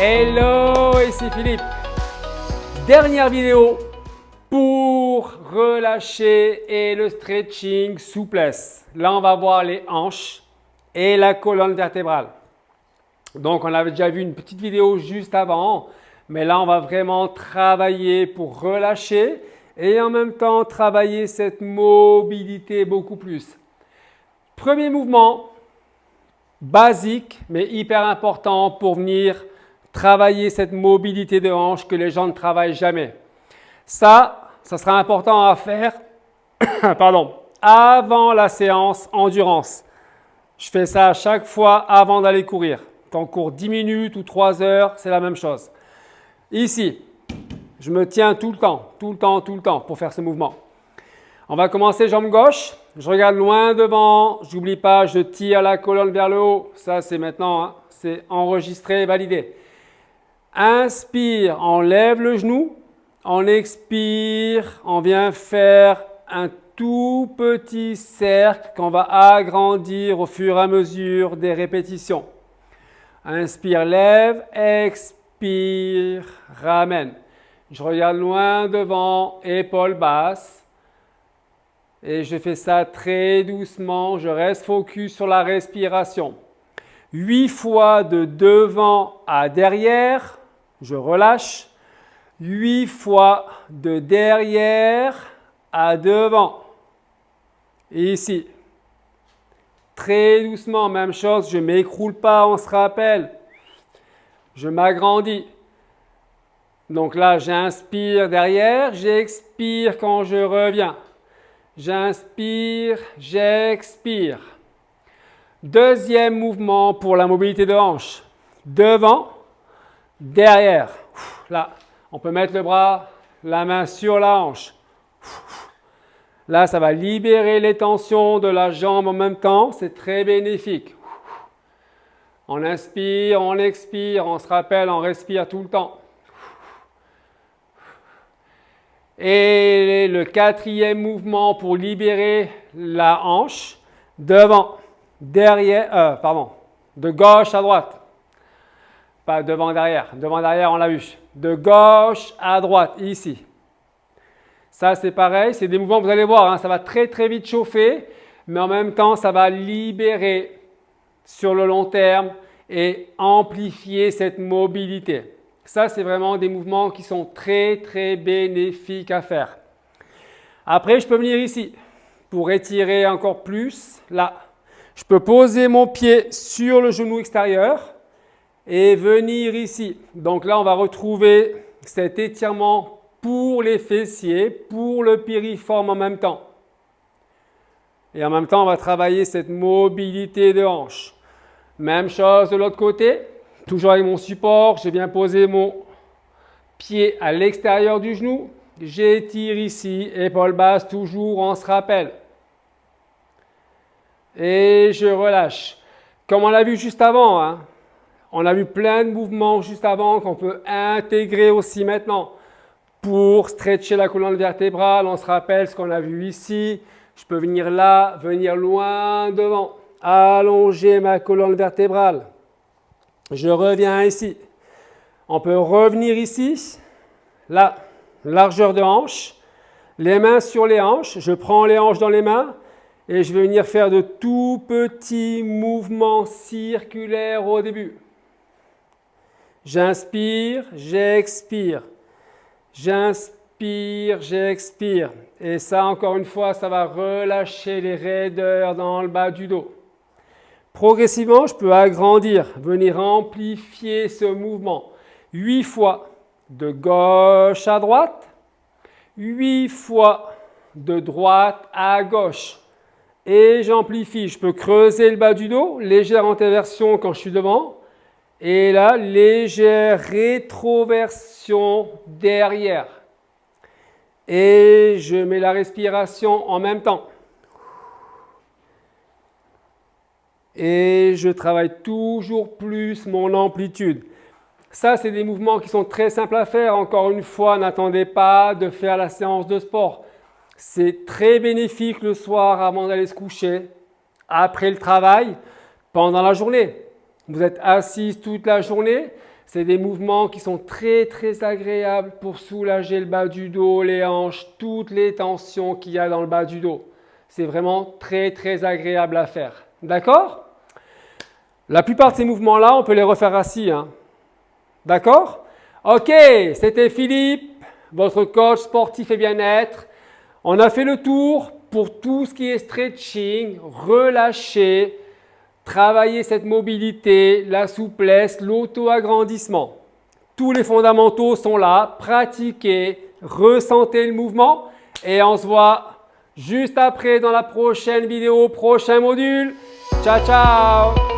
Hello, ici Philippe. Dernière vidéo pour relâcher et le stretching souplesse. Là, on va voir les hanches et la colonne vertébrale. Donc, on avait déjà vu une petite vidéo juste avant, mais là, on va vraiment travailler pour relâcher et en même temps travailler cette mobilité beaucoup plus. Premier mouvement, basique, mais hyper important pour venir travailler cette mobilité de hanche que les gens ne travaillent jamais. Ça sera important à faire avant la séance endurance. Je fais ça à chaque fois avant d'aller courir. Qu'on court 10 minutes ou 3 heures, c'est la même chose. Ici, je me tiens tout le temps pour faire ce mouvement. On va commencer jambe gauche. Je regarde loin devant. J'oublie pas, je tire la colonne vers le haut. Ça, c'est maintenant, hein, c'est enregistré et validé. Inspire, on lève le genou. On expire, on vient faire un tout petit cercle qu'on va agrandir au fur et à mesure des répétitions. Inspire, lève, expire, ramène. Je regarde loin devant, épaules basses. Et je fais ça très doucement, je reste focus sur la respiration. 8 fois de devant à derrière, je relâche. 8 fois de derrière à devant. Et ici, très doucement, même chose, je ne m'écroule pas, on se rappelle. Je m'agrandis. Donc là, j'inspire derrière, j'expire quand je reviens. J'inspire, j'expire. Deuxième mouvement pour la mobilité de hanche. Devant, derrière. Là, on peut mettre le bras, la main sur la hanche. Là, ça va libérer les tensions de la jambe en même temps. C'est très bénéfique. On inspire, on expire, on se rappelle, on respire tout le temps. Et le quatrième mouvement pour libérer la hanche, devant, derrière, de gauche à droite. Pas devant, derrière. Devant, derrière, on l'a vu. De gauche à droite, ici. Ça, c'est pareil, c'est des mouvements, vous allez voir, hein, ça va très très vite chauffer, mais en même temps, ça va libérer sur le long terme et amplifier cette mobilité. Ça, c'est vraiment des mouvements qui sont très, très bénéfiques à faire. Après, je peux venir ici pour étirer encore plus. Là, je peux poser mon pied sur le genou extérieur et venir ici. Donc là, on va retrouver cet étirement pour les fessiers, pour le piriforme en même temps. Et en même temps, on va travailler cette mobilité de hanche. Même chose de l'autre côté. Toujours avec mon support, je viens poser mon pied à l'extérieur du genou. J'étire ici, épaules basses, toujours on se rappelle. Et je relâche. Comme on l'a vu juste avant, hein, on a vu plein de mouvements juste avant qu'on peut intégrer aussi maintenant pour stretcher la colonne vertébrale. On se rappelle ce qu'on a vu ici. Je peux venir là, venir loin devant, allonger ma colonne vertébrale. Je reviens ici. On peut revenir ici. Là, largeur de hanche. Les mains sur les hanches. Je prends les hanches dans les mains et je vais venir faire de tout petits mouvements circulaires au début. J'inspire, j'expire. J'inspire, j'expire. Et ça, encore une fois, ça va relâcher les raideurs dans le bas du dos. Progressivement, je peux agrandir, venir amplifier ce mouvement. 8 fois de gauche à droite, 8 fois de droite à gauche. Et j'amplifie, je peux creuser le bas du dos, légère antéversion quand je suis devant. Et là, légère rétroversion derrière. Et je mets la respiration en même temps. Et je travaille toujours plus mon amplitude. Ça, c'est des mouvements qui sont très simples à faire. Encore une fois, n'attendez pas de faire la séance de sport. C'est très bénéfique le soir avant d'aller se coucher, après le travail, pendant la journée. Vous êtes assise toute la journée. C'est des mouvements qui sont très très agréables pour soulager le bas du dos, les hanches, toutes les tensions qu'il y a dans le bas du dos. C'est vraiment très très agréable à faire. D'accord? La plupart de ces mouvements-là, on peut les refaire assis. Hein. D'accord? Ok, c'était Philippe, votre coach sportif et bien-être. On a fait le tour pour tout ce qui est stretching, relâcher, travailler cette mobilité, la souplesse, l'auto-agrandissement. Tous les fondamentaux sont là. Pratiquez, ressentez le mouvement et on se voit juste après dans la prochaine vidéo, prochain module. Ciao, ciao!